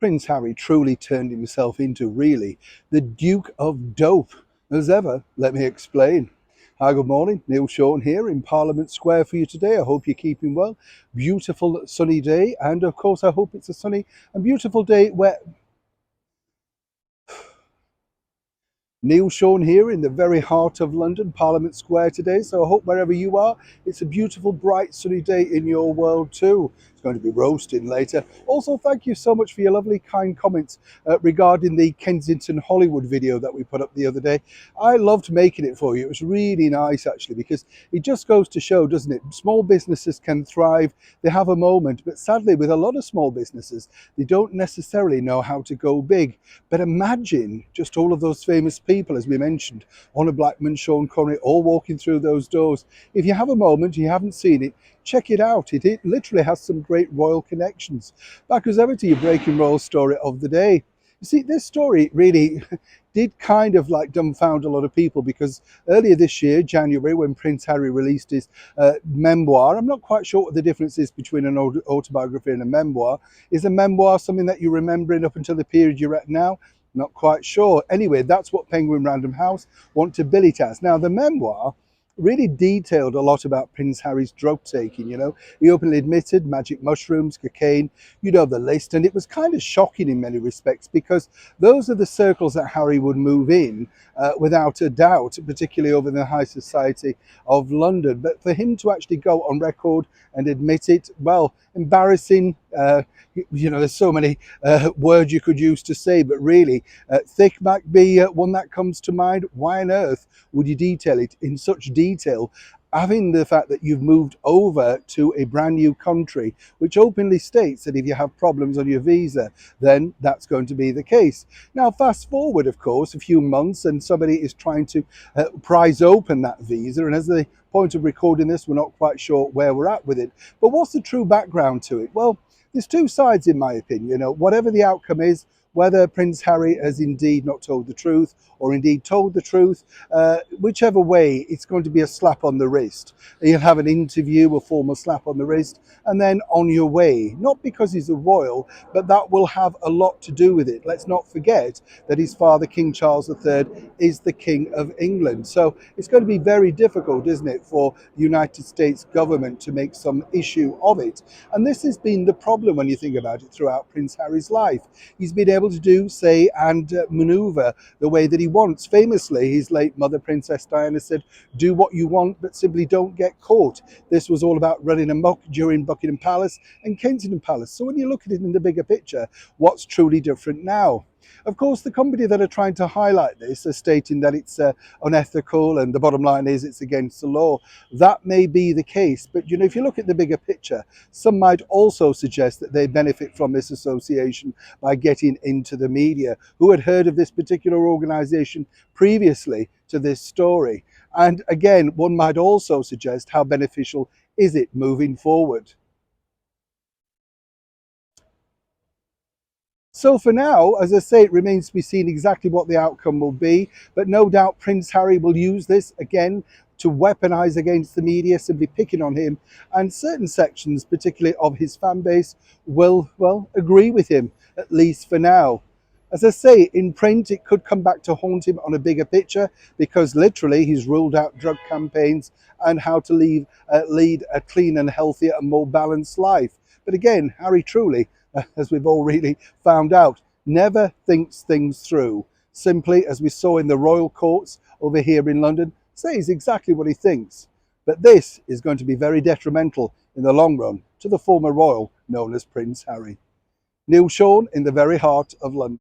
Prince Harry truly turned himself into really the Duke of Dope as ever. Let me explain. Hi, good morning. Neil Sean here in Parliament Square for you today. I hope you're keeping well. Beautiful sunny day, and of course I hope it's a sunny and beautiful day where Neil Sean here in the very heart of London, Parliament Square today. So I hope wherever you are, it's a beautiful, bright, sunny day in your world too. It's going to be roasting later. Also, thank you so much for your lovely, kind comments regarding the Kensington Hollywood video that we put up the other day. I loved making it for you. It was really nice, actually, because it just goes to show, doesn't it? Small businesses can thrive. They have a moment, but sadly, with a lot of small businesses, they don't necessarily know how to go big. But imagine just all of those famous people, as we mentioned, Honor Blackman, Sean Connery, all walking through those doors. If you have a moment, you haven't seen it, check it out. It literally has some great royal connections. Back as ever to your breaking royal story of the day. You see, this story really did kind of like dumbfound a lot of people, because earlier this year, January, when Prince Harry released his memoir, I'm not quite sure what the difference is between an autobiography and a memoir. Is a memoir something that you're remembering up until the period you're at now? Not quite sure. Anyway, that's what Penguin Random House want to bill it as. Now, the memoir really detailed a lot about Prince Harry's drug taking. He openly admitted magic mushrooms, cocaine, the list. And it was kind of shocking in many respects, because those are the circles that Harry would move in without a doubt, particularly over the high society of London. But for him to actually go on record and admit it, well, embarrassing. There's so many words you could use to say, but really, thick might be one that comes to mind. Why on earth would you detail it in such detail, having the fact that you've moved over to a brand new country, which openly states that if you have problems on your visa, then that's going to be the case. Now, fast forward, of course, a few months, and somebody is trying to prise open that visa. And as the point of recording this, we're not quite sure where we're at with it. But what's the true background to it? Well, there's two sides, in my opinion. Whatever the outcome is, whether Prince Harry has indeed not told the truth or indeed told the truth, whichever way, it's going to be a slap on the wrist. You'll have an interview, a formal slap on the wrist, and then on your way. Not because he's a royal, but that will have a lot to do with it. Let's not forget that his father, King Charles III, is the King of England. So it's going to be very difficult, isn't it, for the United States government to make some issue of it. And this has been the problem when you think about it throughout Prince Harry's life. He's been able to do, say, and maneuver the way that he wants. Famously, his late mother, Princess Diana, said, "Do what you want, but simply don't get caught." This was all about running amok during Buckingham Palace and Kensington Palace. So when you look at it in the bigger picture, what's truly different now? Of course, the company that are trying to highlight this are stating that it's unethical, and the bottom line is it's against the law. That may be the case, but if you look at the bigger picture, some might also suggest that they benefit from this association by getting into the media, who had heard of this particular organization previously to this story. And again, one might also suggest, how beneficial is it moving forward? So for now, as I say, it remains to be seen exactly what the outcome will be. But no doubt Prince Harry will use this again to weaponize against the media, simply picking on him. And certain sections, particularly of his fan base, will, well, agree with him, at least for now. As I say, in print, it could come back to haunt him on a bigger picture, because literally he's ruled out drug campaigns and how to lead a clean and healthier and more balanced life. But again, Harry truly, as we've all really found out, never thinks things through. Simply, as we saw in the royal courts over here in London, says exactly what he thinks. But this is going to be very detrimental in the long run to the former royal known as Prince Harry. Neil Sean in the very heart of London.